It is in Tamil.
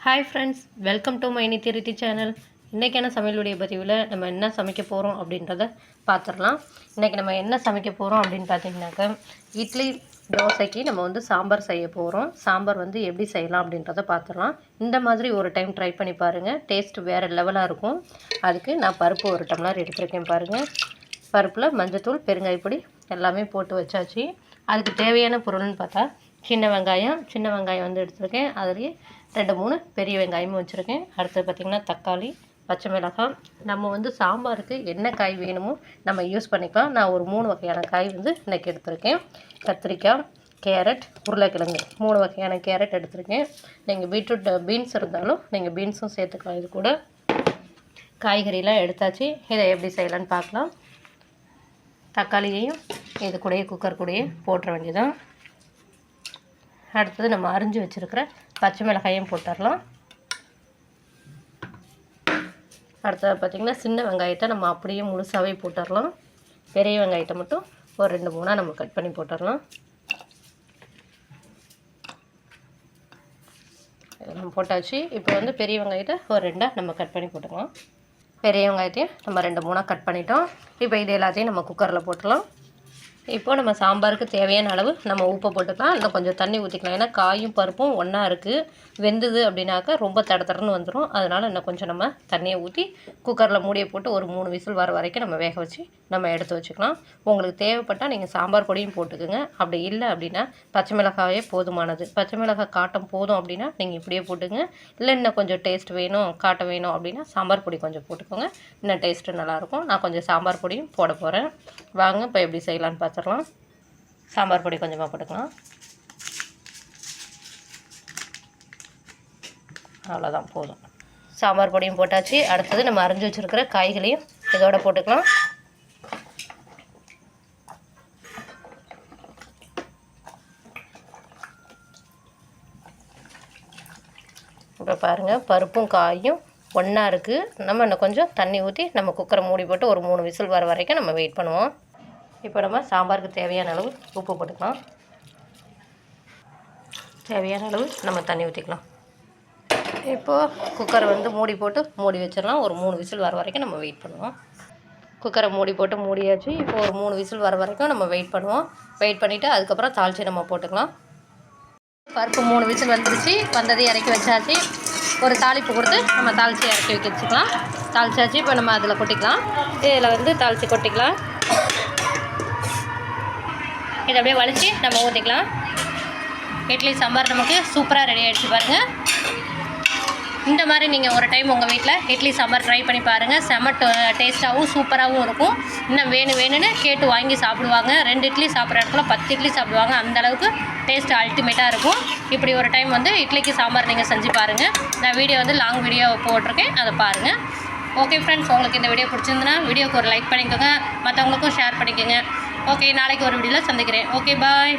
Hi friends, welcome to my Nithyariththi channel. இன்றைக்கான சமையலுடைய பதிவில் நம்ம என்ன சமைக்க போகிறோம் அப்படின்றத பார்த்துடலாம். இன்றைக்கி நம்ம என்ன சமைக்க போகிறோம் அப்படின்னு பார்த்தீங்கன்னாக்கா, இட்லி தோசைக்கு நம்ம சாம்பார் செய்ய போகிறோம். சாம்பார் எப்படி செய்யலாம் அப்படின்றத பார்த்துடலாம். இந்த மாதிரி ஒரு டைம் ட்ரை பண்ணி பாருங்கள், டேஸ்ட் வேறு லெவலாக இருக்கும். அதுக்கு நான் பருப்பு ஒரு டம்ளர் எடுத்துருக்கேன் பாருங்கள். பருப்பில் மஞ்சத்தூள், பெருங்காயப்பொடி எல்லாமே போட்டு வச்சாச்சு. அதுக்கு தேவையான பொருள்னு பார்த்தா சின்ன வெங்காயம் எடுத்துருக்கேன். அதுலேயே 2-3 பெரிய வெங்காயமும் வச்சுருக்கேன். அடுத்தது பார்த்திங்கன்னா தக்காளி, பச்சை மிளகாய். நம்ம சாம்பாருக்கு என்ன காய் வேணுமோ நம்ம யூஸ் பண்ணிக்கலாம். நான் ஒரு 3 வகையான காய் இன்றைக்கி எடுத்திருக்கேன். கத்திரிக்காய், கேரட், உருளைக்கிழங்கு 3 வகையான கேரட் எடுத்திருக்கேன். நீங்கள் பீட்ரூட், பீன்ஸ் இருந்தாலும் நீங்கள் பீன்ஸும் சேர்த்துக்கலாம். இது கூட காய்கறிலாம் எடுத்தாச்சு. இதை எப்படி செய்யலான்னு பார்க்கலாம். தக்காளியையும் இது கூடயே குக்கர் கூடயே போட்டுற வேண்டியதான். அடுத்தது நம்ம அரிஞ்சு வச்சுருக்கிற பச்சை மிளகாயும் போட்டுடலாம். அடுத்தது பார்த்திங்கன்னா சின்ன வெங்காயத்தை நம்ம அப்படியே முழுசாகவே போட்டுடலாம். பெரிய வெங்காயத்தை மட்டும் ஒரு 2-3 நம்ம கட் பண்ணி போட்டுடலாம். இதெல்லாம் போட்டாச்சு. இப்போ பெரிய வெங்காயத்தை ஒரு 2 நம்ம கட் பண்ணி போட்டுக்கலாம். பெரிய வெங்காயத்தையும் நம்ம 2-3 கட் பண்ணிட்டோம். இப்போ இது எல்லாத்தையும் நம்ம குக்கரில் போட்டுடலாம். இப்போது நம்ம சாம்பாருக்கு தேவையான அளவு நம்ம உப்பை போட்டுக்கலாம். இன்னும் கொஞ்சம் தண்ணி ஊற்றிக்கலாம். ஏன்னா காயும் பருப்பும் ஒன்றா இருக்குது. வெந்தது அப்படின்னாக்கா ரொம்ப தடன்னு வந்துடும். அதனால் இன்னும் கொஞ்சம் நம்ம தண்ணியை ஊற்றி குக்கரில் மூடியை போட்டு ஒரு 3 விசில் வர வரைக்கும் நம்ம வேக வச்சு நம்ம எடுத்து வச்சுக்கலாம். உங்களுக்கு தேவைப்பட்டால் நீங்கள் சாம்பார் பொடியும் போட்டுக்குங்க. அப்படி இல்லை அப்படின்னா பச்சை மிளகாயே போதுமானது. பச்சை மிளகாய் காட்டம் போதும் அப்படின்னா நீங்கள் இப்படியே போட்டுங்க. இல்லை இன்னும் கொஞ்சம் டேஸ்ட் வேணும், காட்ட வேணும் அப்படின்னா சாம்பார் பொடி கொஞ்சம் போட்டுக்கோங்க. இன்னும் டேஸ்ட்டு நல்லாயிருக்கும். நான் கொஞ்சம் சாம்பார் பொடியும் போட போகிறேன். வாங்க இப்போ எப்படி செய்யலான்னு பார்த்துடலாம். சாம்பார் பொடி கொஞ்சமாக போட்டுக்கலாம். அவ்வளோதான், போதும். சாம்பார் பொடியும் போட்டாச்சு. அடுத்தது நம்ம அரிஞ்சு வச்சுருக்கிற காய்களையும் இதோட போட்டுக்கலாம். இப்போ பாருங்கள், பருப்பும் காயும் ஒன்றா இருக்குது. நம்ம இன்னும் கொஞ்சம் தண்ணி ஊற்றி நம்ம குக்கரை மூடி போட்டு ஒரு 3 விசில் வர வரைக்கும் நம்ம வெயிட் பண்ணுவோம். இப்போ நம்ம சாம்பாருக்கு தேவையான அளவு உப்பு போட்டுக்கலாம். தேவையான அளவு நம்ம தண்ணி ஊற்றிக்கலாம். இப்போது குக்கரை மூடி போட்டு மூடி வச்சிடலாம். ஒரு 3 விசில் வர வரைக்கும் நம்ம வெயிட் பண்ணுவோம். குக்கரை மூடி போட்டு மூடியாச்சு. இப்போ ஒரு 3 விசில் வர வரைக்கும் நம்ம வெயிட் பண்ணுவோம். வெயிட் பண்ணிவிட்டு அதுக்கப்புறம் தாளித்து நம்ம போட்டுக்கலாம். பருப்பு 3 விசில் வந்துடுச்சு. வந்தது இறக்கி வச்சாச்சு. ஒரு தாளிப்பு கொடுத்து நம்ம தாளித்து இறக்கி வச்சுக்கலாம். தாளிச்சாச்சு. இப்போ நம்ம அதில் கொட்டிக்கலாம். இதில் தாளித்து கொட்டிக்கலாம். இதை அப்படியே வலித்து நம்ம ஊற்றிக்கலாம். இட்லி சாம்பார் நமக்கு சூப்பராக ரெடி ஆகிடுச்சு பாருங்கள். இந்த மாதிரி நீங்கள் ஒரு டைம் உங்கள் வீட்டில் இட்லி சாம்பார் ட்ரை பண்ணி பாருங்கள். செம டேஸ்ட்டாகவும் சூப்பராகவும் இருக்கும். இன்னும் வேணும்னு கேட்டு வாங்கி சாப்பிடுவாங்க. 2 இட்லி சாப்பிட்ற இடத்துல 10 இட்லி சாப்பிடுவாங்க. அந்தளவுக்கு டேஸ்ட் அல்டிமேட்டாக இருக்கும். இப்படி ஒரு டைம் இட்லிக்கு சாம்பார் நீங்கள் செஞ்சு பாருங்கள். நான் வீடியோ லாங் வீடியோ போட்டிருக்கேன், அதை பாருங்கள். ஓகே ஃப்ரெண்ட்ஸ், உங்களுக்கு இந்த வீடியோ பிடிச்சிருந்துன்னா வீடியோக்கு ஒரு லைக் பண்ணிக்கோங்க. மற்றவங்களுக்கும் ஷேர் பண்ணிக்கோங்க. ஓகே, நாளைக்கு ஒரு வீடியோவில் சந்திக்கிறேன். ஓகே, பாய்.